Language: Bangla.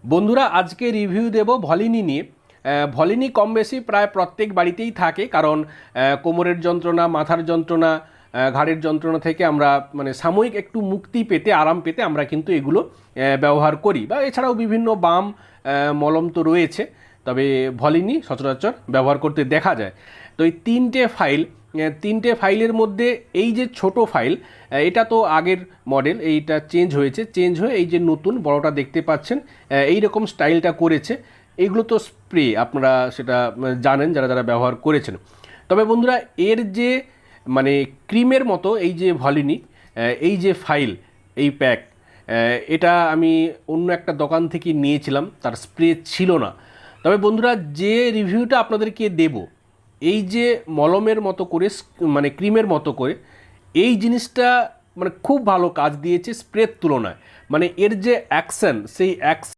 বন্ধুরা আজকে রিভিউ দেব ভলিনি নিয়ে। ভলিনি কম বেশি প্রায় প্রত্যেক বাড়িতেই থাকে, কারণ কোমরের যন্ত্রণা, মাথার যন্ত্রণা, ঘাড়ের যন্ত্রণা থেকে আমরা মানে সাময়িক একটু মুক্তি পেতে, আরাম পেতে আমরা কিন্তু এগুলো ব্যবহার করি, বা এছাড়াও বিভিন্ন বাম মলম তো রয়েছে, তবে ভলিনি সচরাচর ব্যবহার করতে দেখা যায়। তো এই তিনটে ফাইলের মধ্যে এই যে ছোট ফাইল, এটা তো আগের মডেল, এইটা চেঞ্জ হয়ে এই যে নতুন বড়টা দেখতে পাচ্ছেন, এই রকম স্টাইলটা করেছে। এইগুলো তো স্প্রে, আপনারা সেটা জানেন যারা যারা ব্যবহার করেছেন। তবে বন্ধুরা এর যে মানে ক্রিমের মতো এই যে ভলিনি, এই যে ফাইল, এই প্যাক, এটা আমি অন্য একটা দোকান থেকে নিয়েছিলাম, তার স্প্রে ছিল না। তবে বন্ধুরা যে রিভিউটা আপনাদেরকে দেব, এই যে মলমের মতো করে মানে ক্রিমের মতো করে এই জিনিসটা মানে খুব ভালো কাজ দিয়েছে স্প্রের তুলনায়। মানে এর যে অ্যাকশন, সেই